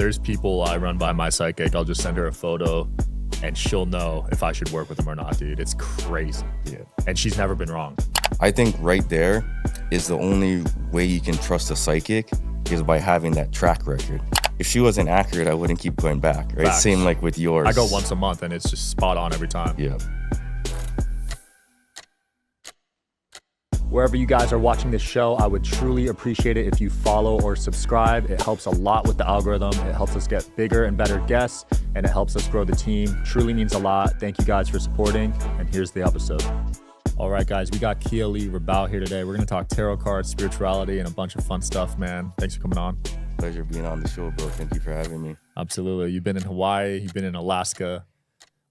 there's people I run by my psychic, I'll just send her a photo and she'll know if I should work with them or not, dude. It's crazy. Yeah. And she's never been wrong. I think right there is the only way you can trust a psychic is by having that track record. If she wasn't accurate, I wouldn't keep going back, right? Facts. Same like with yours. I go once a month and it's just spot on every time. Yeah. Wherever you guys are watching this show, I would truly appreciate it if you follow or subscribe. It helps a lot with the algorithm. It helps us get bigger and better guests, and it helps us grow the team. Truly means a lot. Thank you guys for supporting, and here's the episode. All right, guys, we got Kealii Ribao here today. We're going to talk tarot cards, spirituality, and a bunch of fun stuff, man. Thanks for coming on. Pleasure being on the show, bro. Thank you for having me. Absolutely. You've been in Hawaii. You've been in Alaska.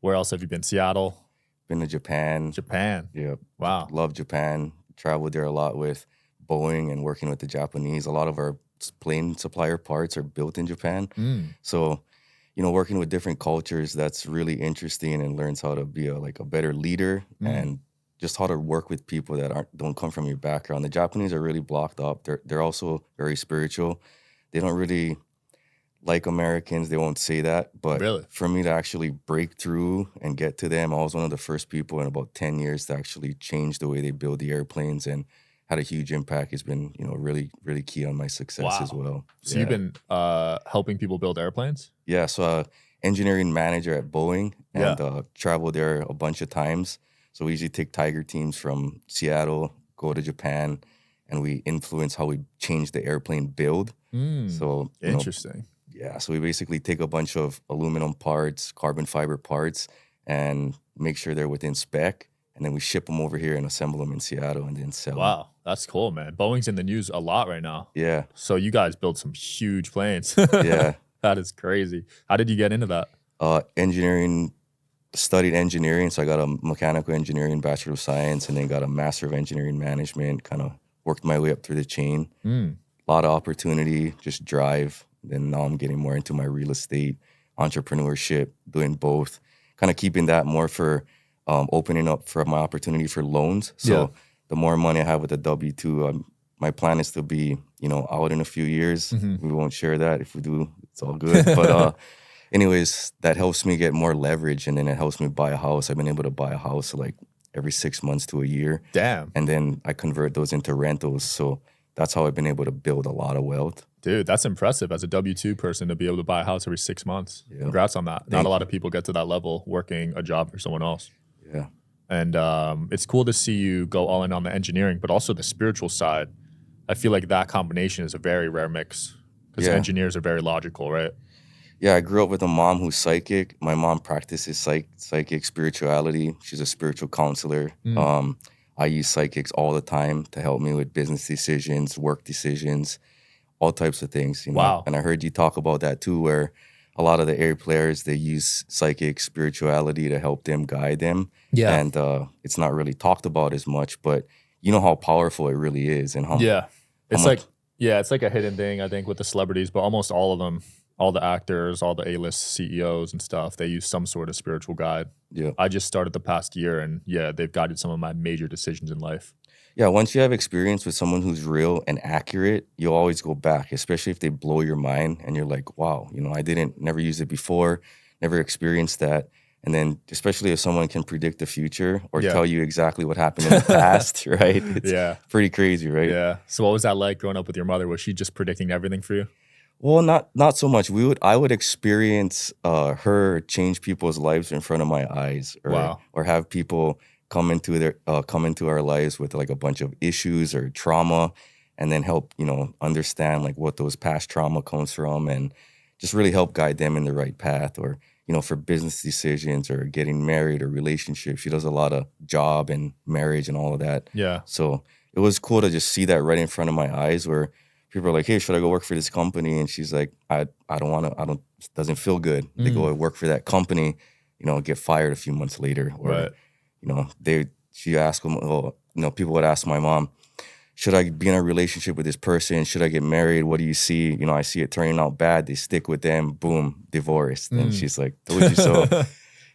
Where else have you been? Seattle? Been to Japan. Japan. Yep. Wow. Love Japan. Traveled there a lot with Boeing and working with the Japanese. A lot of our plane supplier parts are built in Japan. So, you know, working with different cultures, that's really interesting and learns how to be a better leader and just how to work with people that don't come from your background. The Japanese are really blocked up. They're also very spiritual. They don't really like Americans. They won't say that. But Really? For me to actually break through and get to them, I was one of the first people in about 10 years to actually change the way they build the airplanes and had a huge impact. It's been, you know, really, really key on my success as well. So you've been helping people build airplanes? Yeah. So engineering manager at Boeing and traveled there a bunch of times. So we usually take Tiger teams from Seattle, go to Japan, and we influence how we change the airplane build. So Interesting. Yeah, so we basically take a bunch of aluminum parts, carbon fiber parts, and make sure they're within spec, and then we ship them over here and assemble them in Seattle and then sell them. Wow, that's cool, man. Boeing's in the news a lot right now. Yeah. So you guys build some huge planes. Yeah. That is crazy. How did you get into that? Engineering, studied engineering, so I got a mechanical engineering Bachelor of Science and then got a Master of Engineering Management, kind of worked my way up through the chain. A lot of opportunity, just drive. Then now I'm getting more into my real estate, entrepreneurship, doing both, kind of keeping that more for opening up for my opportunity for loans. So the more money I have with the W-2, my plan is to be, you know, out in a few years. We won't share that. If we do, it's all good. But anyways, that helps me get more leverage, and then it helps me buy a house. I've been able to buy a house like every 6 months to a year. Damn. And then I convert those into rentals. So that's how I've been able to build a lot of wealth. Dude, that's impressive as a W-2 person to be able to buy a house every 6 months. Yeah. Congrats on that. Not a lot of people get to that level working a job for someone else. Yeah. And it's cool to see you go all in on the engineering, but also the spiritual side. I feel like that combination is a very rare mix because engineers are very logical, right? Yeah, I grew up with a mom who's psychic. My mom practices psychic spirituality. She's a spiritual counselor. I use psychics all the time to help me with business decisions, work decisions, all types of things. You know? Wow. And I heard you talk about that too, where a lot of the air players, they use psychic spirituality to help them, guide them. Yeah. And it's not really talked about as much, but you know how powerful it really is. And how it's like a hidden thing, I think, with the celebrities, but almost all of them, all the actors, all the A-list CEOs and stuff, they use some sort of spiritual guide. Yeah. I just started the past year and they've guided some of my major decisions in life. Yeah, once you have experience with someone who's real and accurate, you'll always go back, especially if they blow your mind and you're like, wow, you know, never used it before, never experienced that. And then especially if someone can predict the future or tell you exactly what happened in the past, right? It's pretty crazy, right? Yeah. So what was that like growing up with your mother? Was she just predicting everything for you? Well, not so much. I would experience her change people's lives in front of my eyes, or have people come into our lives with like a bunch of issues or trauma, and then help, you know, understand like what those past trauma comes from, and just really help guide them in the right path. Or, you know, for business decisions or getting married or relationships, she does a lot of job and marriage and all of that. Yeah. So it was cool to just see that right in front of my eyes, where people are like, hey, should I go work for this company? And she's like, I don't want to, it doesn't feel good. They go work for that company, you know, get fired a few months later. Or, you know, she asked them, you know, people would ask my mom, should I be in a relationship with this person? Should I get married? What do you see? You know, I see it turning out bad. They stick with them, boom, divorced. And she's like, told you so.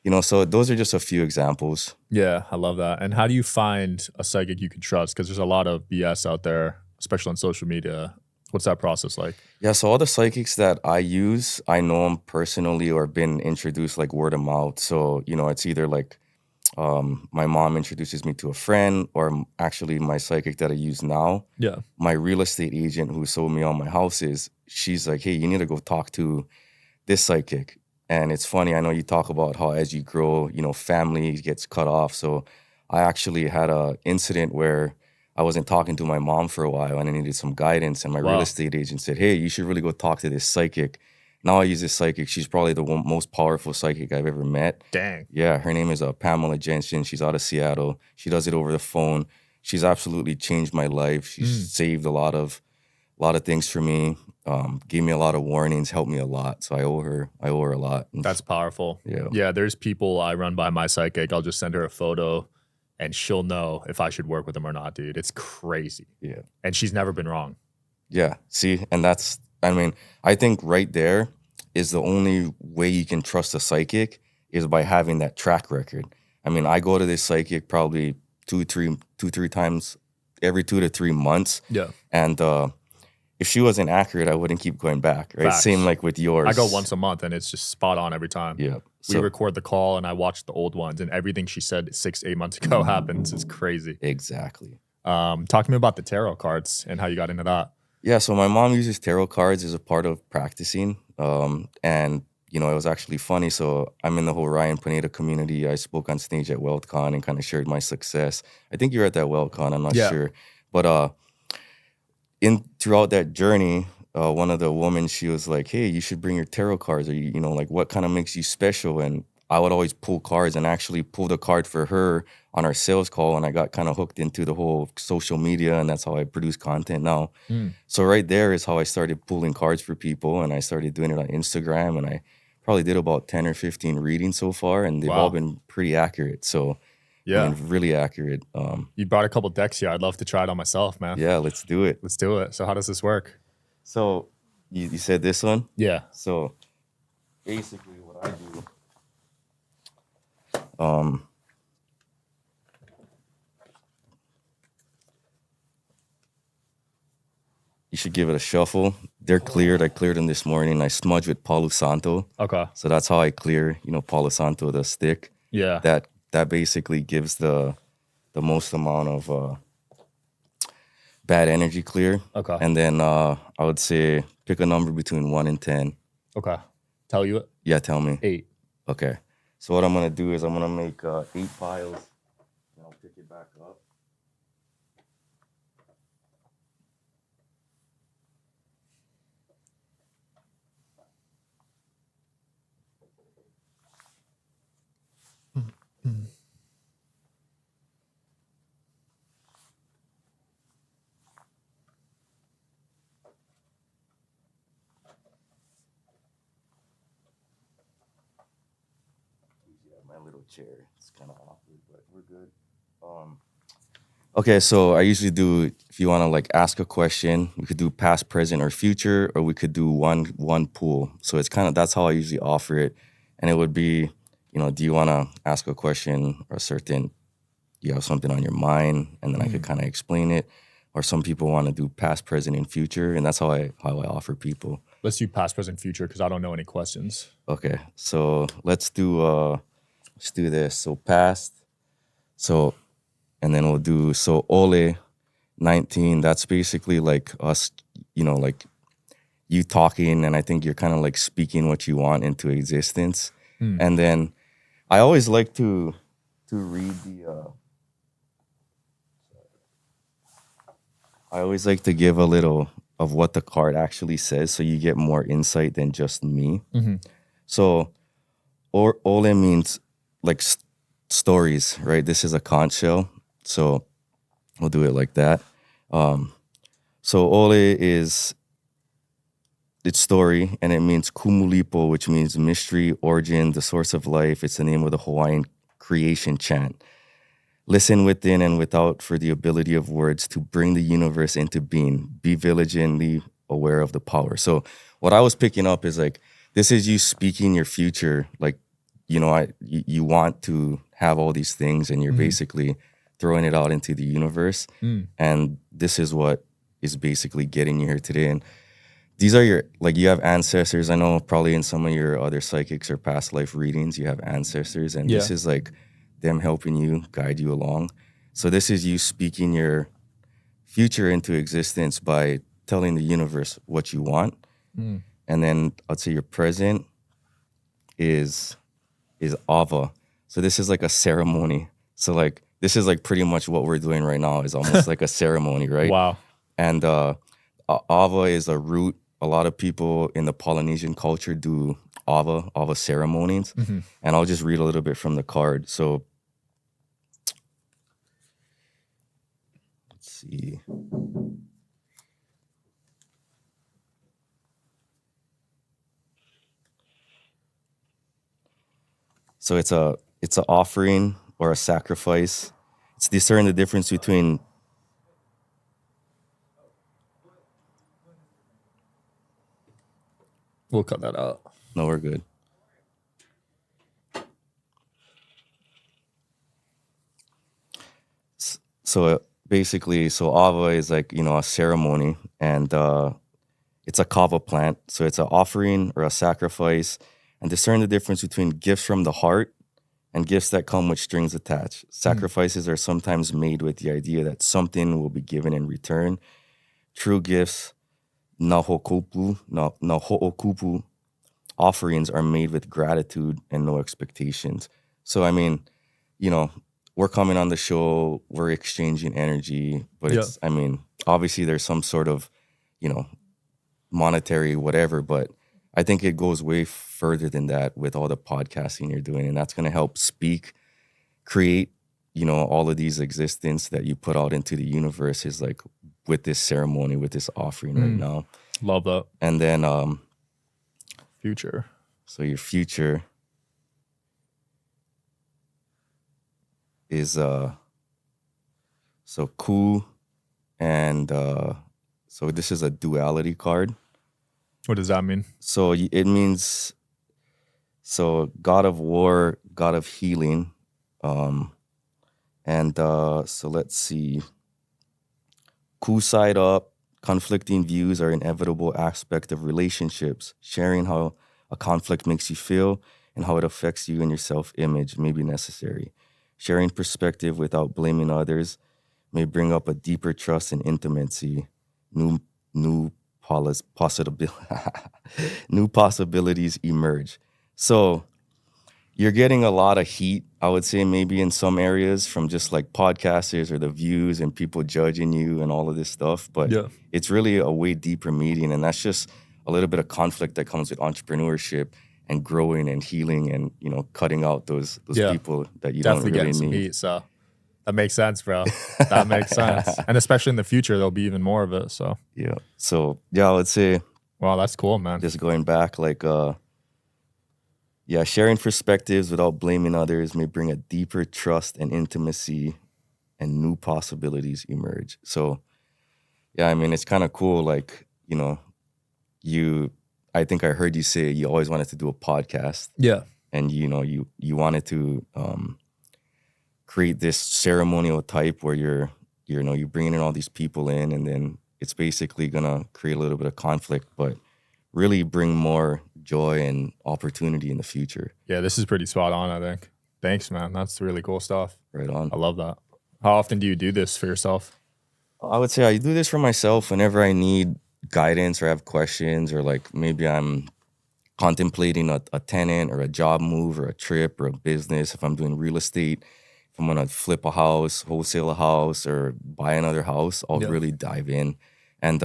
You know, so those are just a few examples. Yeah, I love that. And how do you find a psychic you can trust? Because there's a lot of BS out there, especially on social media. What's that process like? Yeah, so all the psychics that I use, I know them personally or been introduced like word of mouth. So, it's either like my mom introduces me to a friend, or actually my psychic that I use now. Yeah. My real estate agent who sold me all my houses, she's like, hey, you need to go talk to this psychic. And it's funny, I know you talk about how as you grow, family gets cut off. So I actually had a incident where I wasn't talking to my mom for a while and I needed some guidance. And my real estate agent said, hey, you should really go talk to this psychic. Now I use this psychic. She's probably the most powerful psychic I've ever met. Dang. Yeah, her name is Pamela Jensen. She's out of Seattle. She does it over the phone. She's absolutely changed my life. She's saved a lot of things for me. Gave me a lot of warnings, helped me a lot. So I owe her a lot. That's powerful. Yeah. Yeah, there's people I run by my psychic. I'll just send her a photo and she'll know if I should work with them or not, dude. It's crazy. Yeah. And she's never been wrong. Yeah. See, and I think right there is the only way you can trust a psychic is by having that track record. I go to this psychic probably two, three times every 2 to 3 months. Yeah. And if she wasn't accurate, I wouldn't keep going back. Right. Facts. Same like with yours. I go once a month and it's just spot on every time. Yeah. We record the call and I watch the old ones and everything she said 6-8 months ago happens. It's crazy. Exactly. Talk to me about the tarot cards and how you got into that. Yeah, so my mom uses tarot cards as a part of practicing. And, it was actually funny. So I'm in the whole Ryan Pineda community. I spoke on stage at WealthCon and kind of shared my success. I think you were at that WealthCon, I'm not sure. But throughout that journey, one of the women, she was like, hey, you should bring your tarot cards. Or, like what kind of makes you special? And I would always pull cards and actually pulled a card for her on our sales call. And I got kind of hooked into the whole social media. And that's how I produce content now. So right there is how I started pulling cards for people. And I started doing it on Instagram. And I probably did about 10 or 15 readings so far. And they've all been pretty accurate. So yeah, really accurate. You brought a couple decks here. I'd love to try it on myself, man. Yeah, let's do it. Let's do it. So how does this work? So you said this one? Yeah. So basically what I do, you should give it a shuffle. They're cleared. I cleared them this morning. I smudge with Palo Santo. Okay. So that's how I clear, Palo Santo, the stick. Yeah. That basically gives the most amount of bad energy clear. Okay. And then I would say pick a number between 1 and 10. Okay. Tell you it? Yeah, tell me. 8. Okay. So what I'm going to do is I'm going to make 8 piles. And I'll pick it back up. My little chair. It's kind of awkward, but we're good. Okay, so I usually do, if you want to like ask a question, we could do past, present, or future, or we could do one pool. So it's kind of, that's how I usually offer it. And it would be, do you want to ask a question or you have something on your mind, and then I could kind of explain it. Or some people want to do past, present, and future, and that's how I offer people. Let's do past, present, future, because I don't know any questions. Okay, so let's do this. So past, and then we'll do, so Ole 19, that's basically like us, like you talking, and I think you're kind of like speaking what you want into existence. And then I always like to read I always like to give a little of what the card actually says, so you get more insight than just me. So Ole means like stories, right? This is a conch shell, so we'll do it like that. So Ole is its story, and it means Kumulipo, which means mystery, origin, the source of life. It's the name of the Hawaiian creation chant. Listen within and without for the ability of words to bring the universe into being. Be vigilantly aware of the power. So what I was picking up is like, this is you speaking your future. Like, you want to have all these things, and you're basically throwing it out into the universe. And this is what, is basically getting you here today. And these are your, like, you have ancestors. I know probably in some of your other psychics or past life readings, you have ancestors, and this is like them helping you, guide you along. So this is you speaking your future into existence by telling the universe what you want. And then I'd say your present is Ava. So this is like a ceremony. So like this is like pretty much what we're doing right now is almost like a ceremony, right? Wow. And Ava is a root. A lot of people in the Polynesian culture do Ava ceremonies. And I'll just read a little bit from the card. So let's see. So it's an offering or a sacrifice. It's discern the difference between We'll cut that out. No, we're good. So basically, so Ava is like, you know, a ceremony, and it's a kava plant. So it's an offering or a sacrifice, and discern the difference between gifts from the heart and gifts that come with strings attached. Sacrifices are sometimes made with the idea that something will be given in return. True gifts, na ho'okupu, offerings are made with gratitude and no expectations. So, I mean, you know, we're coming on the show, we're exchanging energy, but it's, I mean, obviously there's some sort of, you know, monetary whatever, but I think it goes way further than that with all the podcasting you're doing, and that's going to help create, you know, all of these existence that you put out into the universe is like with this ceremony, with this offering right now. Love that. And then future. So your future is so Ku, and so this is a duality card. What does that mean? So it means, so God of war, God of healing, and so let's see. Ku side up, conflicting views are inevitable aspect of relationships. Sharing how a conflict makes you feel and how it affects you and your self-image may be necessary. Sharing perspective without blaming others may bring up a deeper trust and intimacy. New possibilities emerge. So you're getting a lot of heat, I would say, maybe in some areas from just like podcasters or the views and people judging you and all of this stuff. But it's really a way deeper meeting. And that's just a little bit of conflict that comes with entrepreneurship and growing and healing and, you know, cutting out those people that you definitely don't really some need. Heat, so that makes sense, bro. That makes sense. And especially in the future, there'll be even more of it. So yeah. So yeah, I would say, wow, that's cool, man. Just going back, like sharing perspectives without blaming others may bring a deeper trust and intimacy, and new possibilities emerge. So yeah, I mean, it's kind of cool. Like, you know, I think I heard you say you always wanted to do a podcast. Yeah. And, you know, you wanted to create this ceremonial type where you're bringing in all these people in, and then it's basically going to create a little bit of conflict, but really bring more joy and opportunity in the future. Yeah, this is pretty spot on, I think. Thanks, man. That's really cool stuff. Right on. I love that. How often do you do this for yourself? I would say I do this for myself whenever I need guidance or have questions, or like maybe I'm contemplating a tenant or a job move or a trip or a business. If I'm doing real estate, if I'm gonna flip a house, wholesale a house, or buy another house, I'll really dive in. And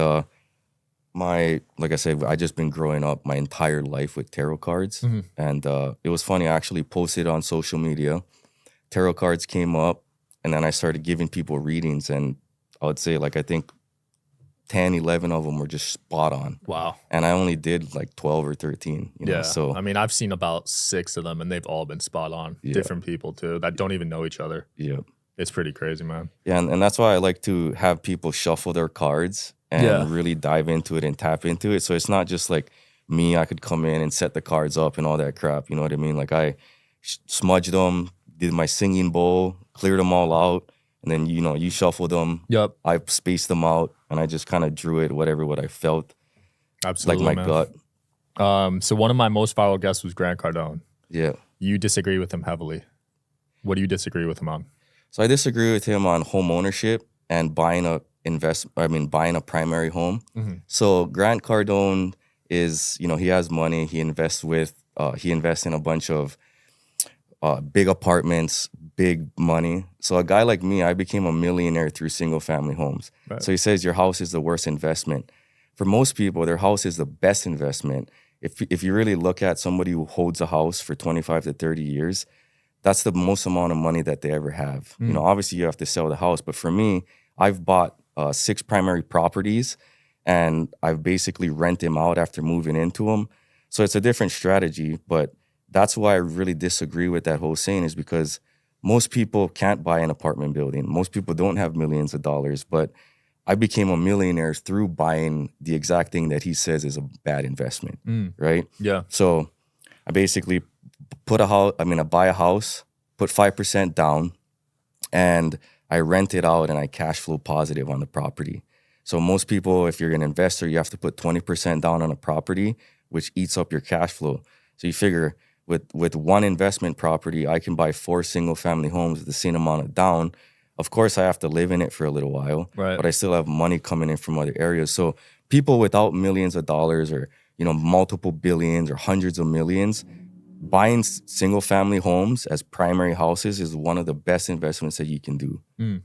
like I said, I just been growing up my entire life with tarot cards. And it was funny, I actually posted on social media, tarot cards came up, and then I started giving people readings, and I would say, like, I think 10, 11 of them were just spot on. Wow. And I only did like 12 or 13. You know? So I mean, I've seen about 6 of them, and they've all been spot on. Different people too that don't even know each other. Yeah. It's pretty crazy, man. Yeah, and that's why I like to have people shuffle their cards and really dive into it and tap into it. So it's not just like me, I could come in and set the cards up and all that crap. You know what I mean? Like I smudged them, did my singing bowl, cleared them all out, and then you shuffle them. Yep. I spaced them out, and I just kind of drew it what I felt. Absolutely, like my gut. So one of my most viral guests was Grant Cardone. Yeah. You disagree with him heavily. What do you disagree with him on? So I disagree with him on home ownership and buying a primary home. Mm-hmm. So Grant Cardone is, he has money. He invests in a bunch of big apartments, big money. So a guy like me, I became a millionaire through single family homes. Right. So he says your house is the worst investment. For most people, their house is the best investment. If you really look at somebody who holds a house for 25 to 30 years, that's the most amount of money that they ever have. Obviously you have to sell the house, but for me, I've bought 6 primary properties, and I've basically rent them out after moving into them. So it's a different strategy, but that's why I really disagree with that whole saying, is because most people can't buy an apartment building. Most people don't have millions of dollars, but I became a millionaire through buying the exact thing that he says is a bad investment, right? Yeah. So I basically I buy a house, put 5% down, and I rent it out, and I cash flow positive on the property. So most people, if you're an investor, you have to put 20% down on a property, which eats up your cash flow. So you figure with one investment property, I can buy 4 single family homes with the same amount of down. Of course, I have to live in it for a little while, right, but I still have money coming in from other areas. So people without millions of dollars, or multiple billions or hundreds of millions, buying single family homes as primary houses is one of the best investments that you can do. And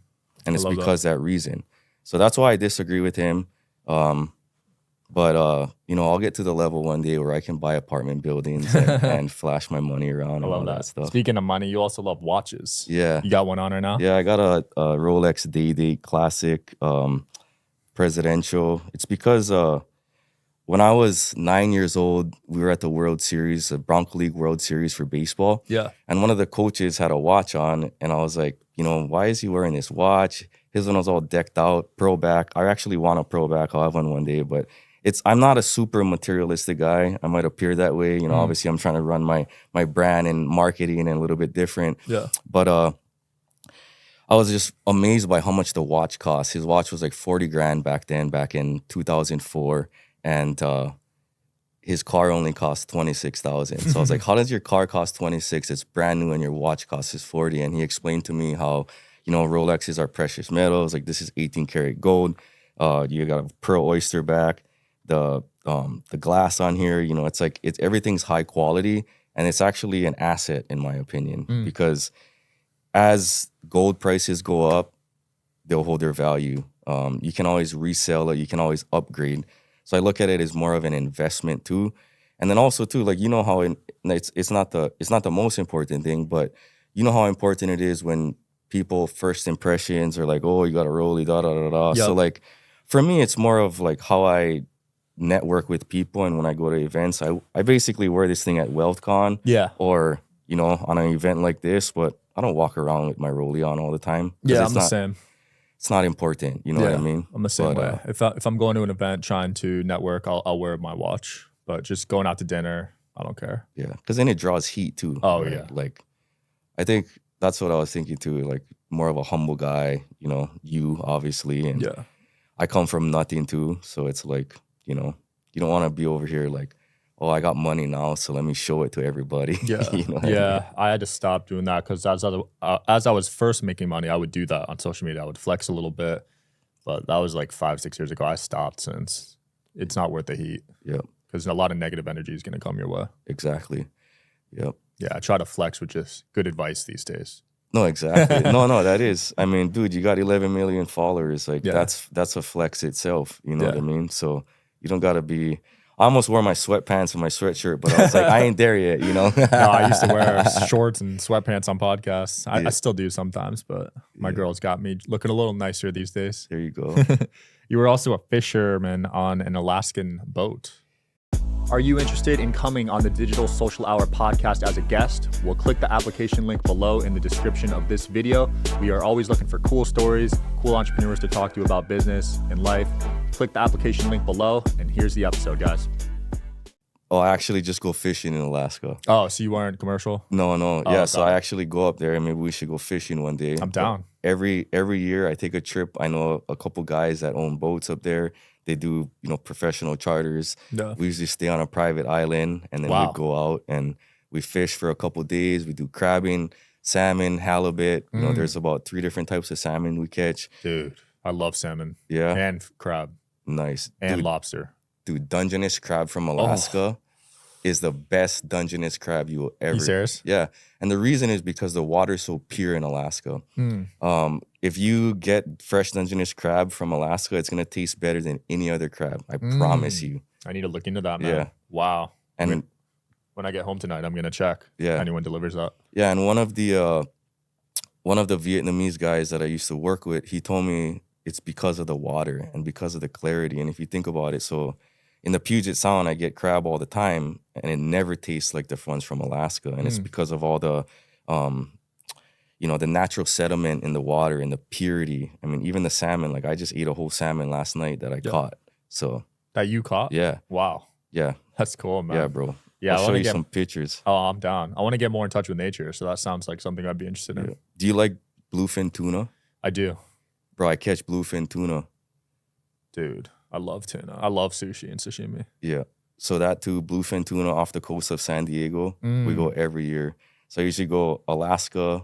it's because that reason. So that's why I disagree with him. But I'll get to the level one day where I can buy apartment buildings and flash my money around and all that stuff. Speaking of money, you also love watches. Yeah. You got one on right now? Yeah, I got a Rolex Day-Date Classic Presidential. It's because when I was 9 years old, we were at the World Series, the Bronco League World Series for baseball. Yeah. And one of the coaches had a watch on, and I was like, why is he wearing this watch? His one was all decked out, pearl back. I actually want a pearl back. I'll have one day, but I'm not a super materialistic guy. I might appear that way. Obviously I'm trying to run my brand and marketing and a little bit different. Yeah. But I was just amazed by how much the watch cost. His watch was like 40 grand back in 2004. And his car only cost 26,000. So I was like, how does your car cost 26? It's brand new and your watch costs 40. And he explained to me how, Rolexes are precious metals. Like, this is 18 karat gold. You got a pearl oyster back. The glass on here, it's everything's high quality, and it's actually an asset in my opinion, because as gold prices go up, they'll hold their value. You can always resell it. You can always upgrade. So I look at it as more of an investment too. And then also too, like, how it's not the most important thing, but how important it is when people first impressions are like, oh, you got a Rollie, da da da da. Yep. So like for me, it's more of like how I network with people, and when I go to events, I basically wear this thing at WealthCon, or on an event like this, but I don't walk around with my Rollie on all the time. Yeah, I'm the same. It's not important, you know what I mean? I'm the same way. If I'm going to an event trying to network, I'll wear my watch. But just going out to dinner, I don't care. Yeah, because then it draws heat too. Oh, right? yeah. Like, I think that's what I was thinking too. Like, more of a humble guy, you obviously, and I come from nothing too. So it's like, you don't want to be over here like, oh, I got money now, so let me show it to everybody. Yeah, I had to stop doing that because as I was first making money, I would do that on social media. I would flex a little bit, but that was like 5-6 years ago. I stopped since it's not worth the heat. Yep. Because a lot of negative energy is going to come your way. Exactly. Yep. Yeah, I try to flex with just good advice these days. No, exactly. no, that is. I mean, dude, you got 11 million followers. Like, that's a flex itself. You know what I mean? So you don't got to be. I almost wore my sweatpants and my sweatshirt, but I was like, I ain't there yet, No, I used to wear shorts and sweatpants on podcasts. I still do sometimes, but my girl's got me looking a little nicer these days. There you go. You were also a fisherman on an Alaskan boat. Are you interested in coming on the Digital Social Hour podcast as a guest? Well, click the application link below in the description of this video. We are always looking for cool stories, cool entrepreneurs to talk to about business and life. Click the application link below, and here's the episode, guys. Oh, I actually just go fishing in Alaska. Oh, so you weren't commercial? No. Oh, Yeah, so I got it. actually go up there and maybe we should go fishing one day. I'm But down. every year I take a trip. I know a couple guys that own boats up there. They do, professional charters. Yeah. We usually stay on a private island and then Wow. we go out and we fish for a couple days. We do crabbing, salmon, halibut. There's about 3 different types of salmon we catch. Dude, I love salmon. Yeah. And crab. Nice. And lobster. Dude, Dungeness crab from Alaska is the best Dungeness crab you will ever. You serious? Yeah. And the reason is because the water's so pure in Alaska. If you get fresh Dungeness crab from Alaska, it's gonna taste better than any other crab. I promise you. I need to look into that, man. Yeah. Wow. And when I get home tonight, I'm gonna check. Yeah. Anyone delivers that. Yeah, and one of the Vietnamese guys that I used to work with, he told me it's because of the water and because of the clarity. And if you think about it, so in the Puget Sound, I get crab all the time, and it never tastes like the ones from Alaska. And it's because of all the, the natural sediment in the water and the purity. I mean, even the salmon, like I just ate a whole salmon last night that I caught. So that you caught? Yeah. Wow. Yeah. That's cool, man. Yeah, bro. Yeah, I'll show you some pictures. Oh, I'm down. I want to get more in touch with nature, so that sounds like something I'd be interested in. Do you like bluefin tuna? I do. Bro, I catch bluefin tuna. Dude, I love tuna. I love sushi and sashimi. Yeah. So that too, bluefin tuna off the coast of San Diego. We go every year. So I usually go Alaska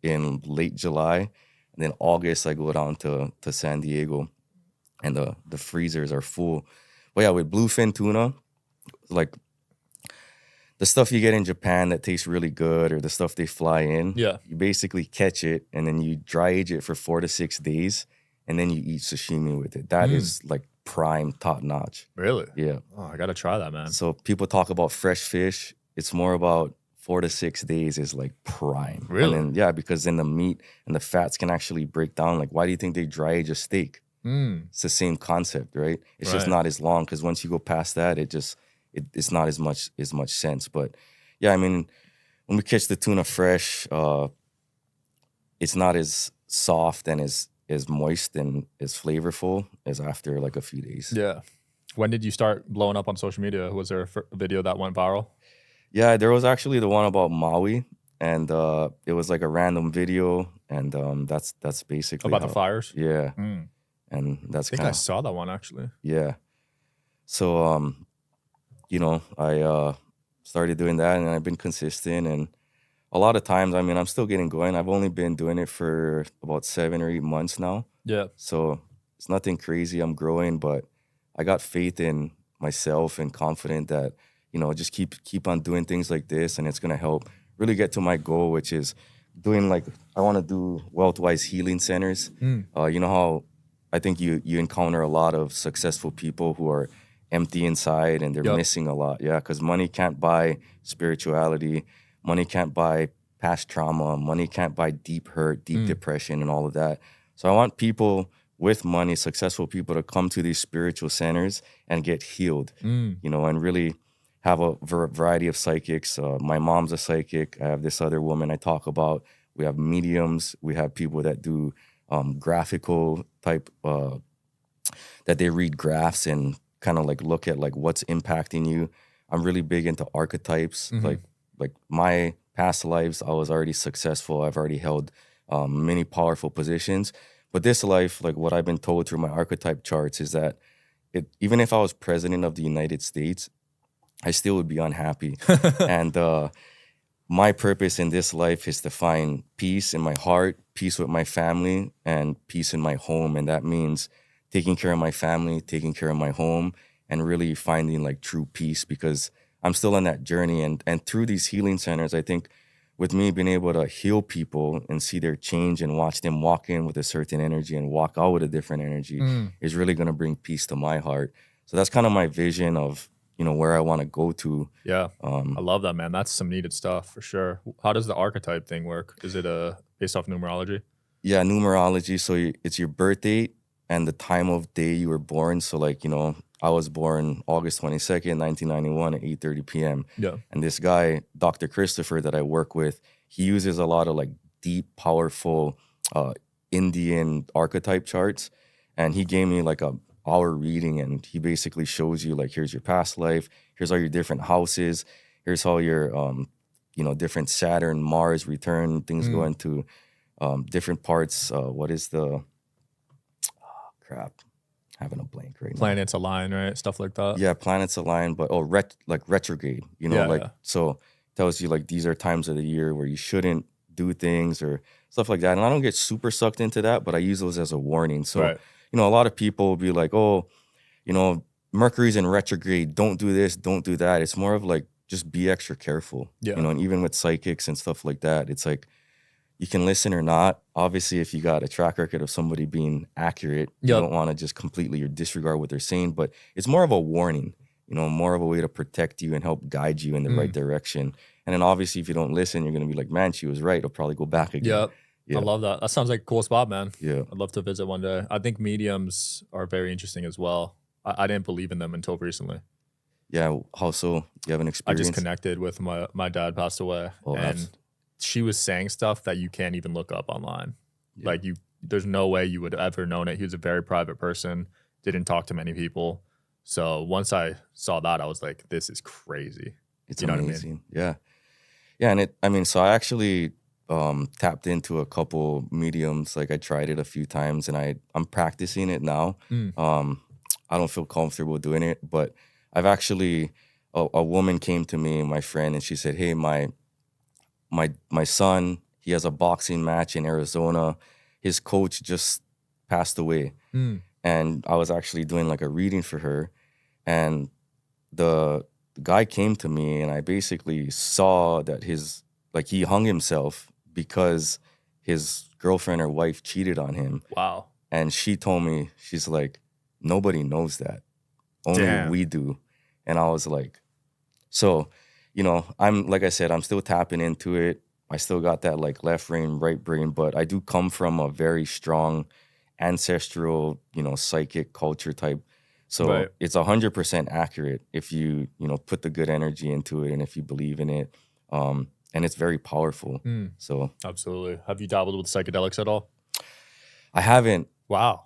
in late July, and then August I go down to San Diego, and the freezers are full. But yeah, with bluefin tuna, like the stuff you get in Japan that tastes really good, or the stuff they fly in, you basically catch it and then you dry age it for 4 to 6 days, and then you eat sashimi with it. That is like prime, top notch. Really? Yeah. Oh, I gotta try that, man. So people talk about fresh fish. It's more about 4 to 6 days is like prime. Really? And then, because then the meat and the fats can actually break down. Like, why do you think they dry age a steak? It's the same concept, right? It's just not as long, because once you go past that, it's not as much sense. But yeah, I mean, when we catch the tuna fresh, it's not as soft and as moist and as flavorful as after like a few days. Yeah. When did you start blowing up on social media? Was there a video that went viral? Yeah, there was actually the one about Maui, and it was like a random video, and that's basically about the fires. Yeah, and that's I think I saw that one actually. Yeah, so I started doing that, and I've been consistent, and a lot of times, I mean, I'm still getting going. I've only been doing it for about 7 or 8 months now. Yeah. So it's nothing crazy. I'm growing, but I got faith in myself and confident that, just keep on doing things like this, and it's gonna help really get to my goal, which is doing I want to do wealth-wise healing centers. You know how I think you encounter a lot of successful people who are empty inside and they're missing a lot. Yeah, because money can't buy spirituality. Money can't buy past trauma. Money can't buy deep hurt, deep depression, and all of that. So I want people with money, successful people, to come to these spiritual centers and get healed, and really have a variety of psychics. My mom's a psychic. I have this other woman I talk about. We have mediums. We have people that do graphical type, that they read graphs and kind of look at what's impacting you. I'm really big into archetypes. Like my past lives, I was already successful. I've already held many powerful positions. But this life, what I've been told through my archetype charts, is that even if I was president of the United States, I still would be unhappy. And my purpose in this life is to find peace in my heart, peace with my family, and peace in my home. And that means taking care of my family, taking care of my home, and really finding true peace, because I'm still on that journey. And through these healing centers, I think with me being able to heal people and see their change and watch them walk in with a certain energy and walk out with a different energy is really going to bring peace to my heart. So that's kind of my vision of, where I want to go to. Yeah. I love that, man. That's some needed stuff for sure. How does the archetype thing work? Is it based off numerology? Yeah, numerology. So it's your birth date and the time of day you were born. So I was born August 22nd, 1991 at 8:30 p.m. Yeah. And this guy, Dr. Christopher, that I work with, he uses a lot of deep, powerful Indian archetype charts. And he gave me a hour reading, and he basically shows you here's your past life, Here's all your different houses. Here's all your different Saturn, Mars return things go into different parts. What is the crap? Having a blank right now. Planets align, right? Stuff like that. Yeah, planets align, but like retrograde. So tells you like these are times of the year where you shouldn't do things or stuff like that. And I don't get super sucked into that, but I use those as a warning. So a lot of people will be like, oh, Mercury's in retrograde. Don't do this. Don't do that. It's more of like just be extra careful. Yeah. And even with psychics and stuff like that, it's like you can listen or not. Obviously, if you got a track record of somebody being accurate, you don't want to just completely disregard what they're saying. But it's more of a warning, more of a way to protect you and help guide you in the right direction. And then obviously, if you don't listen, you're going to be like, man, she was right. I'll probably go back again. Yeah. I love that. That sounds like a cool spot, man. Yeah. I'd love to visit one day. I think mediums are very interesting as well. I didn't believe in them until recently. Yeah. How so? You have an experience? I just connected with my dad passed away. And she was saying stuff that you can't even look up online. Yeah. Like there's no way you would have ever known it. He was a very private person, didn't talk to many people. So once I saw that, I was like, this is crazy. It's amazing. What I mean? Yeah. Yeah. And so I actually tapped into a couple mediums. Like I tried it a few times and I'm practicing it now. I don't feel comfortable doing it, but I've actually, a woman came to me, my friend, and she said, hey, my son, he has a boxing match in Arizona. His coach just passed away. And I was actually doing like a reading for her. And the guy came to me and I basically saw that he hung himself because his girlfriend or wife cheated on him. Wow. And she told me, she's like, nobody knows that. Only we do. And I was like, so, I'm, like I said, I'm still tapping into it. I still got that like left brain, right brain, but I do come from a very strong ancestral, psychic culture type. So it's 100% accurate if you, put the good energy into it and if you believe in it. And it's very powerful. So absolutely. Have you dabbled with psychedelics at all? I haven't. Wow.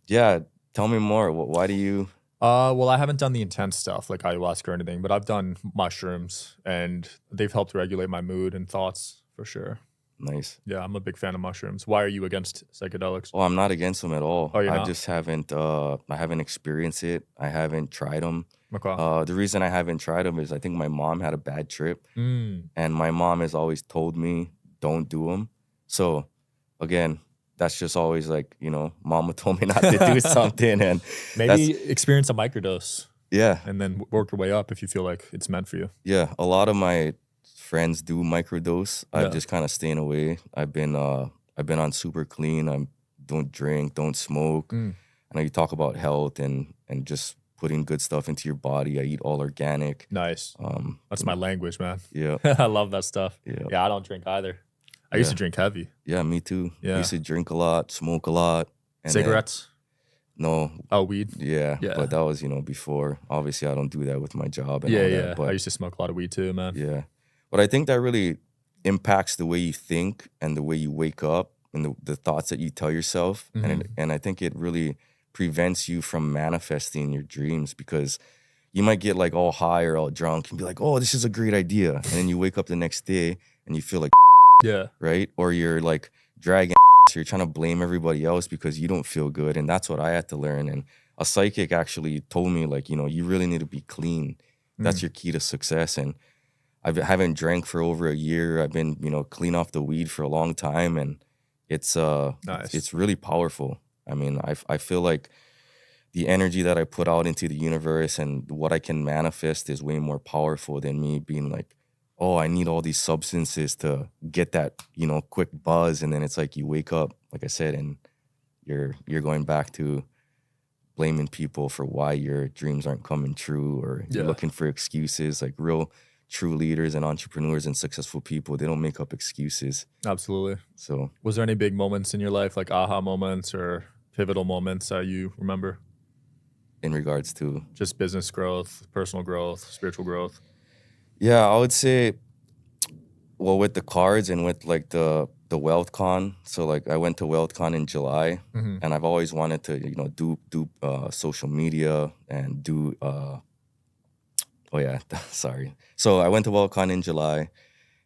Yeah. Tell me more. Why do you? Well, I haven't done the intense stuff like ayahuasca or anything, but I've done mushrooms and they've helped regulate my mood and thoughts for sure. Nice. Yeah, I'm a big fan of mushrooms. Why are you against psychedelics? Oh, I'm not against them at all. Oh, you're not? just haven't. I haven't experienced it. I haven't tried them. Okay. The reason I haven't tried them is I think my mom had a bad trip, and my mom has always told me don't do them. So, again, that's just always like, mama told me not to do something. And maybe experience a microdose. Yeah. And then work your way up if you feel like it's meant for you. Yeah. A lot of my friends do microdose. I'm just kind of staying away. I've been on super clean. I don't drink, don't smoke. I know you talk about health and just putting good stuff into your body. I eat all organic. Nice. That's my language, man. Yeah. I love that stuff. Yeah. I don't drink either. I used to drink heavy. Yeah, me too. Yeah. I used to drink a lot, smoke a lot. And cigarettes? No. Oh, weed? Yeah. But that was, before. Obviously, I don't do that with my job and all that. But I used to smoke a lot of weed too, man. Yeah. But I think that really impacts the way you think and the way you wake up and the thoughts that you tell yourself. And I think it really prevents you from manifesting your dreams because you might get like all high or all drunk and be like, oh, this is a great idea. And then you wake up the next day and you feel like right? Or you're like dragging so you're trying to blame everybody else because you don't feel good. And that's what I had to learn. And a psychic actually told me like, you really need to be clean. That's your key to success. And I haven't drank for over a year. I've been, clean off the weed for a long time. And it's nice. It's really powerful. I mean, I feel like the energy that I put out into the universe and what I can manifest is way more powerful than me being like, oh, I need all these substances to get that, quick buzz. And then it's like you wake up, like I said, and you're going back to blaming people for why your dreams aren't coming true or you're looking for excuses. Like real true leaders and entrepreneurs and successful people, they don't make up excuses. Absolutely. So was there any big moments in your life, like aha moments or pivotal moments that you remember? In regards to? Just business growth, personal growth, spiritual growth. Yeah, I would say, well, with the cards and with like the WealthCon. So like I went to WealthCon in July, and I've always wanted to, do social media and do Oh yeah, sorry. So I went to Welcon in July,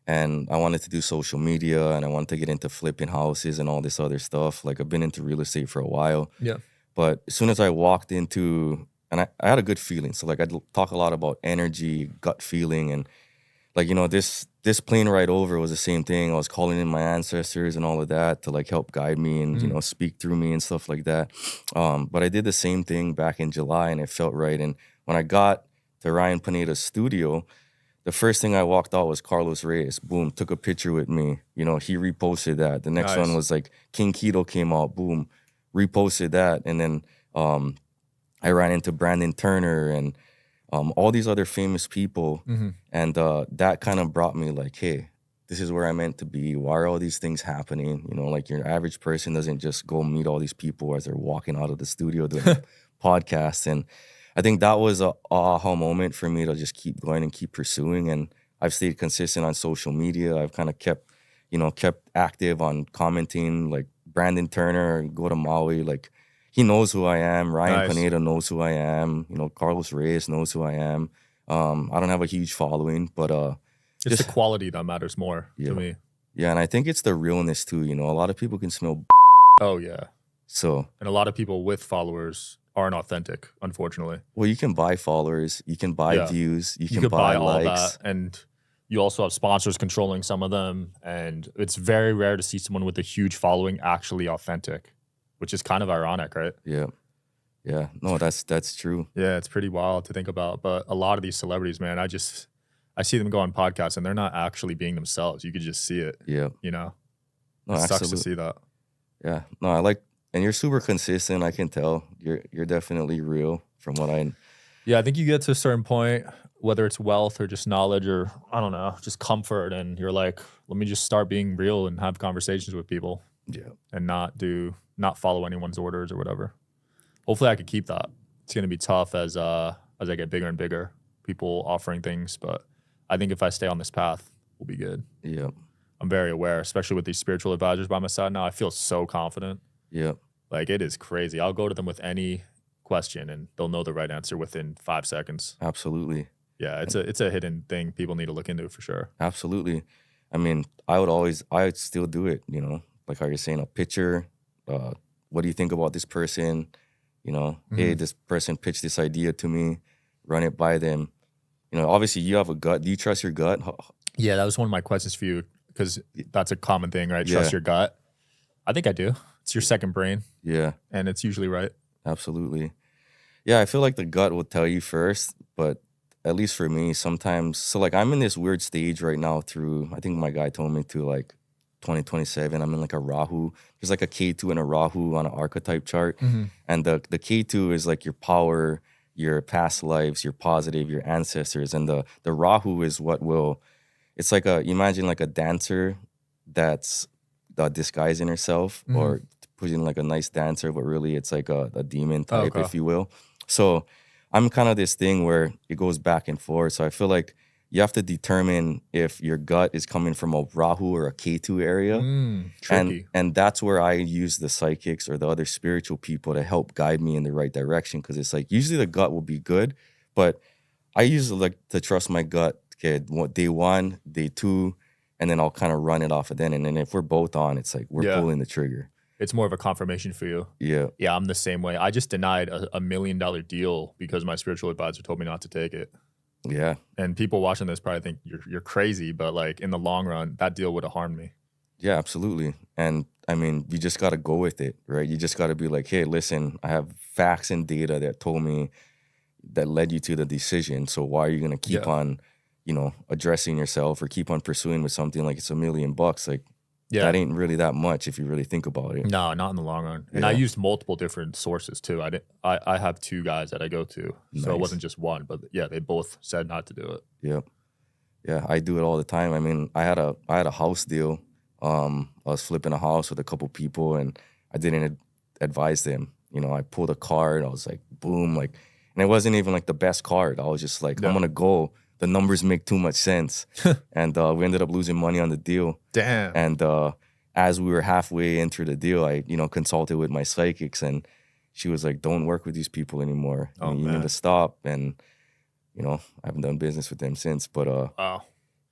and I wanted to do social media, and I wanted to get into flipping houses and all this other stuff. Like I've been into real estate for a while, Yeah. but as soon as I walked into, and I had a good feeling. So like I'd talk a lot about energy, gut feeling, and like this plane ride over was the same thing. I was calling in my ancestors and all of that to like help guide me and speak through me and stuff like that. But I did the same thing back in July, and it felt right. And when I got to Ryan Pineda's studio, the first thing I walked out was Carlos Reyes. Boom, took a picture with me. He reposted that. The next Nice. one was like King Keto came out. Boom, reposted that. And then I ran into Brandon Turner and all these other famous people. And that kind of brought me like, hey, this is where I'm meant to be. Why are all these things happening? Like your average person doesn't just go meet all these people as they're walking out of the studio doing podcasts. And I think that was a aha moment for me to just keep going and keep pursuing. And I've stayed consistent on social media. I've kind of kept active on commenting. Like Brandon Turner, go to Maui. Like he knows who I am. Ryan Pineda knows who I am. Carlos Reyes knows who I am. I don't have a huge following, but it's the quality that matters more to me. Yeah, and I think it's the realness too. A lot of people can smell. Oh yeah. So and a lot of people with followers aren't authentic, unfortunately. Well, you can buy followers, you can buy views, you can buy likes. All that, and you also have sponsors controlling some of them, and it's very rare to see someone with a huge following actually authentic, which is kind of ironic, right? Yeah. No, that's true. Yeah, it's pretty wild to think about. But a lot of these celebrities, man, I see them go on podcasts and they're not actually being themselves. You could just see it. Yeah. No, it sucks to see that. Yeah. No, I like. And you're super consistent. I can tell you're definitely real from what I. Yeah, I think you get to a certain point, whether it's wealth or just knowledge or I don't know, just comfort, and you're like, let me just start being real and have conversations with people. Yeah, and not follow anyone's orders or whatever. Hopefully, I could keep that. It's gonna be tough as I get bigger and bigger. People offering things, but I think if I stay on this path, we'll be good. Yeah, I'm very aware, especially with these spiritual advisors by my side now. I feel so confident. Yeah. Like it is crazy. I'll go to them with any question and they'll know the right answer within 5 seconds. Absolutely. Yeah, it's a hidden thing people need to look into for sure. Absolutely. I mean, I'd still do it, like how you're saying, a picture, what do you think about this person? Hey, this person pitched this idea to me, run it by them. Obviously you have a gut. Do you trust your gut? Yeah, that was one of my questions for you because that's a common thing, right? Trust your gut. I think I do. It's your second brain. Yeah. And it's usually right. Absolutely. Yeah, I feel like the gut will tell you first, but at least for me, sometimes, so like I'm in this weird stage right now through, I think my guy told me to like 2027, I'm in like a Rahu. There's like a K2 and a Rahu on an archetype chart. And the K2 is like your power, your past lives, your positive, your ancestors. And the Rahu is what will, it's like imagine like a dancer that's disguising herself or putting like a nice dancer, but really it's like a demon type, if you will. So I'm kind of this thing where it goes back and forth. So I feel like you have to determine if your gut is coming from a Rahu or a K2 area. Tricky. And that's where I use the psychics or the other spiritual people to help guide me in the right direction. Because it's like usually the gut will be good, but I usually like to trust my gut. Okay, day 1, day 2, and then I'll kind of run it off of then. And then if we're both on, it's like we're pulling the trigger. It's more of a confirmation for you. Yeah. Yeah, I'm the same way. I just denied a $1 million deal because my spiritual advisor told me not to take it. Yeah. And people watching this probably think you're crazy, but like in the long run, that deal would have harmed me. Yeah, absolutely. And I mean, you just got to go with it, right? You just got to be like, hey, listen, I have facts and data that told me that led you to the decision. So why are you going to keep on, addressing yourself or keep on pursuing with something like it's $1 million? Like, that ain't really that much if you really think about it. No, not in the long run. And I used multiple different sources too. I have 2 guys that I go to. Nice. So it wasn't just one, but yeah, they both said not to do it. Yep. Yeah, I do it all the time. I mean, I had a house deal. I was flipping a house with a couple people and I didn't advise them. I pulled a card. I was like, boom, like, and it wasn't even like the best card. I was just like, I'm gonna go. The numbers make too much sense. And we ended up losing money on the deal. Damn. And as we were halfway into the deal, I, consulted with my psychics and she was like, don't work with these people anymore. You need to stop. And, You know, I haven't done business with them since, but Wow.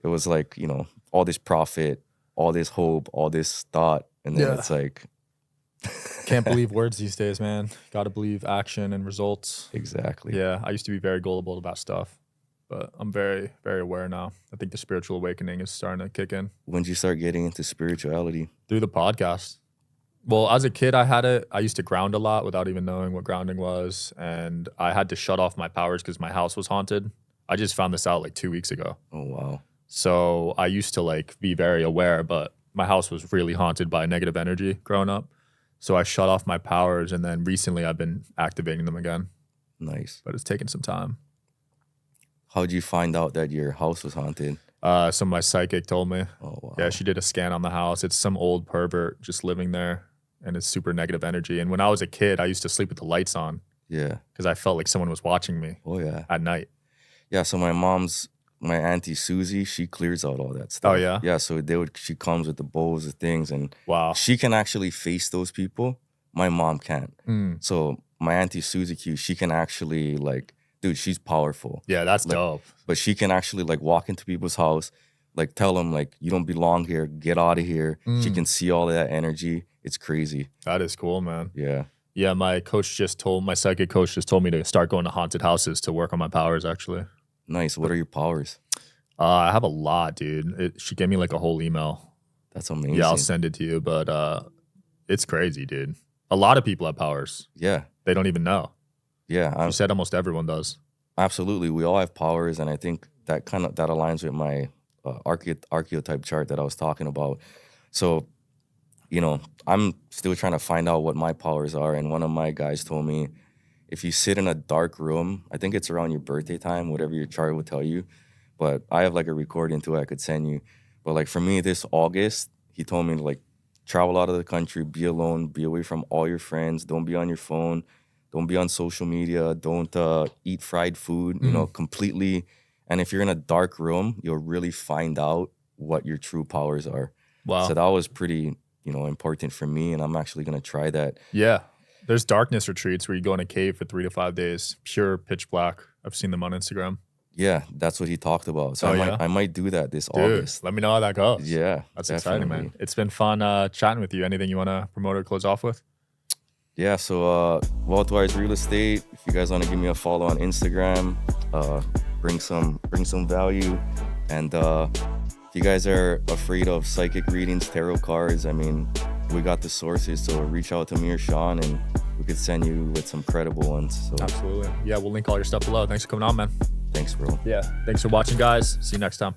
it was like, you know, all this profit, all this hope, all this thought, and then Yeah. it's like, Can't believe words these days, man. Got to believe action and results. exactly. Yeah, I used to be very gullible about stuff, but I'm very, very aware now. I think the spiritual awakening is starting to kick in When did you start getting into spirituality? through the podcast. Well, as a kid, I had it. I used to ground a lot without even knowing what grounding was, and I had to shut off my powers because my house was haunted. I just found this out like 2 weeks ago. Oh wow. So I used to like be very aware, but my house was really haunted by negative energy growing up. So I shut off my powers, and then recently I've been activating them again, Nice. but it's taken some time. How'd you find out that your house was haunted? So my psychic told me. Oh wow. Yeah, she did a scan on the house. It's some old pervert just living there, and it's super negative energy. And when I was a kid, I used to sleep with the lights on Yeah. because I felt like someone was watching me Oh yeah. at night. Yeah. So my auntie Susie, she clears out all that stuff. Oh, yeah? Yeah. So she comes with the bowls of things, and Wow. she can actually face those people. My mom can't. Mm. So my auntie Susie Q, she can actually like, dude, she's powerful. Yeah, that's Like, dope. But she can actually like walk into people's house, like tell them like, you don't belong here, get out of here. She can see all of that energy. It's crazy. That is cool, man. Yeah. Yeah, my psychic coach just told me to start going to haunted houses to work on my powers, actually. Nice. What are your powers? I have a lot, dude. She gave me like a whole email. That's amazing. Yeah, I'll send it to you, but it's crazy, dude. A lot of people have powers. Yeah. They don't even know. Yeah. You said almost everyone does. Absolutely. We all have powers. And I think that that aligns with my archetype chart that I was talking about. So, you know, I'm still trying to find out what my powers are. And one of my guys told me, if you sit in a dark room, I think it's around your birthday time, whatever your chart will tell you. But I have like a recording too I could send you. But like for me, this August, he told me to like travel out of the country, be alone, be away from all your friends, don't be on your phone, don't be on social media, don't eat fried food, you know, completely. And if you're in a dark room, you'll really find out what your true powers are. Wow. So that was pretty, you know, important for me. And I'm actually going to try that. Yeah. There's darkness retreats where you go in a cave for 3 to 5 days, pure pitch black. I've seen them on Instagram. Yeah, that's what he talked about. So Oh, I might do that this Dude, August. let me know how that goes. Yeah, That's definitely. exciting, man. It's been fun chatting with you. Anything you want to promote or close off with? Yeah, so Wealthwise Real Estate, if you guys want to give me a follow on Instagram, bring some value. And if you guys are afraid of psychic readings, tarot cards, I mean, we got the sources, so reach out to me or Sean and we could send you with some credible ones. So Absolutely. Yeah, we'll link all your stuff below. Thanks for coming on, man. thanks, bro. Yeah. Thanks for watching, guys. See you next time.